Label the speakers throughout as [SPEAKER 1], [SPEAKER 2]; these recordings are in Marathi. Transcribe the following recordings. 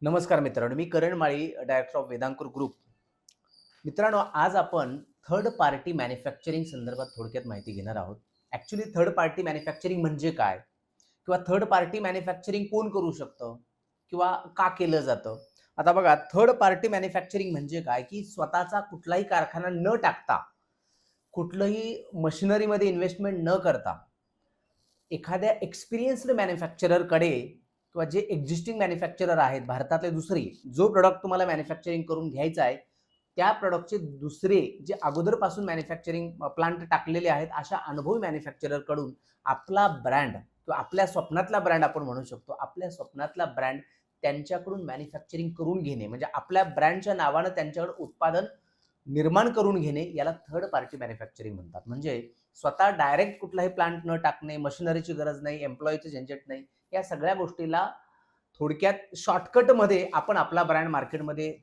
[SPEAKER 1] नमस्कार मित्रांनो, मी करण माळी, डायरेक्टर ऑफ वेदांकुर ग्रुप. मित्रांनो, आज आपण थर्ड पार्टी मॅन्युफॅक्चरिंग संदर्भात थोडक्यात माहिती घेणार आहोत. ॲक्चुअली थर्ड पार्टी मॅन्युफॅक्चरिंग म्हणजे काय? किंवा थर्ड पार्टी मॅन्युफॅक्चरिंग कोण करू शकतं? किंवा का केलं जातं? आता बघा, थर्ड पार्टी मॅन्युफॅक्चरिंग म्हणजे काय, की स्वतःचा कुठलाही कारखाना न टाकता, कुठलंही मशिनरीमध्ये इन्व्हेस्टमेंट न करता, एखाद्या एक्सपिरियन्स्ड मॅन्युफॅक्चररकडे किंवा जे एक्झिस्टिंग मॅन्युफॅक्चरर आहेत भारतातले दुसरे, जो प्रॉडक्ट तुम्हाला मॅन्युफॅक्चरिंग करून घ्यायचा आहे, त्या प्रॉडक्टचे दुसरे जे अगोदरपासून मॅन्युफॅक्चरिंग प्लांट टाकलेले आहेत, अशा अनुभवी मॅन्युफॅक्चररकडून आपला ब्रँड किंवा आपल्या स्वप्नातला ब्रँड आपण म्हणू शकतो. आपल्या स्वप्नातला ब्रँड त्यांच्याकडून मॅन्युफॅक्चरिंग करून घेणे, म्हणजे आपल्या ब्रँडच्या नावानं त्यांच्याकडे उत्पादन निर्माण करून घेणे, याला थर्ड पार्टी मॅन्युफॅक्चरिंग म्हणतात. म्हणजे स्वतः डायरेक्ट कुठलाही प्लांट न टाकणे, मशिनरीची गरज नाही, एम्प्लॉयीचं झंझट नाही, या सगळ्या गोष्टीला थोडक्यात शॉर्टकटमध्ये आपण आपला ब्रँड मार्केटमध्ये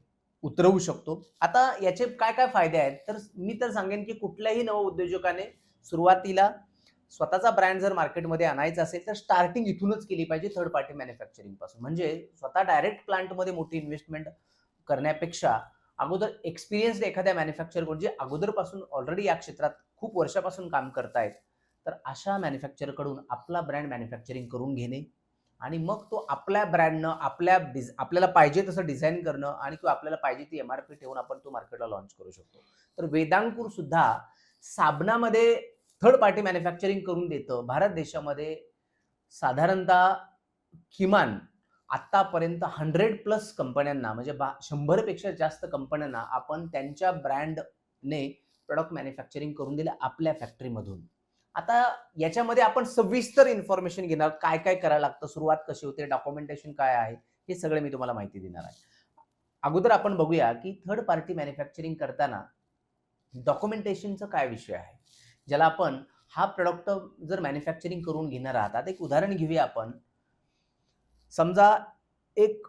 [SPEAKER 1] उतरवू शकतो. आता याचे काय-काय फायदे आहेत? तर मी तर सांगेन, की कुठल्याही नवउद्योजकाने सुरुवातीला स्वतःचा ब्रँड जर मार्केटमध्ये आणायचा असेल, तर स्टार्टिंग इथूनच केली पाहिजे थर्ड पार्टी मॅन्युफॅक्चरिंगपासून. म्हणजे स्वतः डायरेक्ट प्लांटमध्ये मोठी इन्व्हेस्टमेंट करण्यापेक्षा अगोदर एक्सपिरियन्स्ड एखाद्या मॅन्युफॅक्चरकडून जे अगोदरपासून ऑलरेडी या क्षेत्रात खूप वर्षापासून काम करतायत, तर अशा मॅन्युफॅक्चरकडून आपला ब्रँड मॅन्युफॅक्चरिंग करून घेणे आणि मग तो आपल्या ब्रँडनं आपल्याला पाहिजे तसं डिझाइन करणं आणि किंवा आपल्याला पाहिजे ती एम-आर-पी ठेवून आपण तो मार्केटला लॉन्च करू शकतो. तर वेदांकुर सुद्धा साबणामध्ये थर्ड पार्टी मॅन्युफॅक्चरिंग करून देतं. भारत देशामध्ये साधारणतः किमान आत्तापर्यंत 100 प्लस कंपन्यांना, म्हणजे 100 पेक्षा जास्त कंपन्यांना आपण त्यांच्या ब्रँडने प्रॉडक्ट मॅन्युफॅक्चरिंग करून दिलं आपल्या फॅक्टरीमधून. आता याच्यामध्ये आपण सविस्तर इन्फॉर्मेशन घेणार आहोत. काय-काय करायला लागतं, सुरुवात कशी होते, डॉक्युमेंटेशन काय आहे, हे सगळं मी तुम्हाला माहिती देणार आहे. अगोदर आपण बघूया, की थर्ड पार्टी मॅन्युफॅक्चरिंग करताना डॉक्युमेंटेशनचा काय विषय आहे? ज्याला आपण हा प्रॉडक्ट जर मॅन्युफॅक्चरिंग करून घेणार आहात. आता एक उदाहरण घेऊया आपण. समजा एक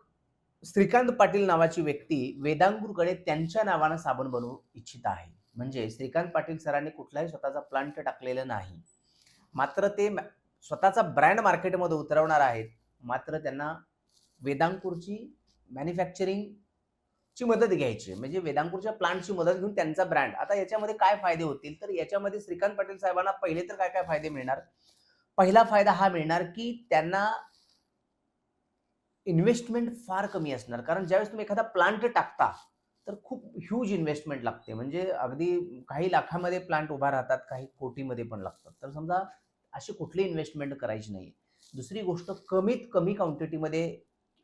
[SPEAKER 1] श्रीकांत पाटील नावाची व्यक्ती वेदांगूरकडे त्यांच्या नावानं साबण बनवू इच्छित आहे. म्हणजे श्रीकांत पाटील सरांनी कुठलाही स्वतःचा प्लांट टाकलेला नाही. मात्र ते स्वतःचा ब्रँड मार्केटमध्ये उतरवणार आहेत. मात्र त्यांना वेदांतूरची मॅन्युफॅक्चरिंगची मदत घ्यायची आहे. म्हणजे वेदांतूरच्या प्लांटची मदत घेऊन त्यांचा ब्रँड. आता याच्यामध्ये काय फायदे होतील? तर याच्यामध्ये श्रीकांत पाटील साहेबांना पहिले तर काय-काय फायदे मिळणार? पहिला फायदा हा मिळणार, की त्यांना इन्व्हेस्टमेंट फार कमी असणार. कारण ज्यावेळेस तुम्ही एखादा प्लांट टाकता, तर खूप ह्यूज इन्व्हेस्टमेंट लागते. म्हणजे अगदी काही लाखामध्ये प्लांट उभा राहतात, काही कोटीमध्ये पण लागतात. तर समजा अशी कुठली इन्व्हेस्टमेंट करायची नाहीये. दुसरी गोष्ट, कमीत कमी क्वांटिटीमध्ये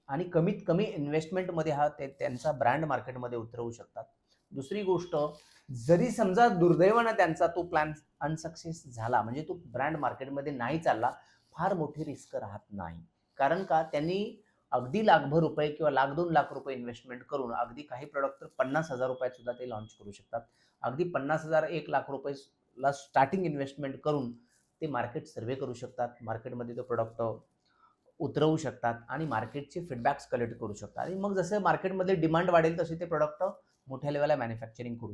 [SPEAKER 1] आणि कमीत कमी इन्व्हेस्टमेंटमध्ये हा त्यांचा ब्रँड मार्केटमध्ये उतरवू शकतात. दुसरी गोष्ट, जरी समजा दुर्दैवानं त्यांचा तो प्लॅन अनसक्सेस झाला, म्हणजे तो ब्रँड मार्केटमध्ये नाही चालला, फार मोठी रिस्क राहत नाही. कारण का, त्यांनी अगदी लाखभर रुपये किंवा लाख 2 लाख रुपये इन्व्हेस्टमेंट करून अगदी काही प्रॉडक्ट तर 50,000 रुपयात सुद्धा ते लॉन्च करू शकतात. अगदी 50,000 1 लाख रुपयेला स्टार्टिंग इन्व्हेस्टमेंट करून ते मार्केट सर्व्हे करू शकतात. मार्केटमध्ये तो प्रॉडक्ट उतरवू शकतात आणि मार्केटचे फीडबॅक्स कलेक्ट करू शकतात आणि मग जसं मार्केटमध्ये डिमांड वाढेल तसे ते प्रॉडक्ट मोठ्या लेव्हलला मॅन्युफॅक्चरिंग करू शकतात.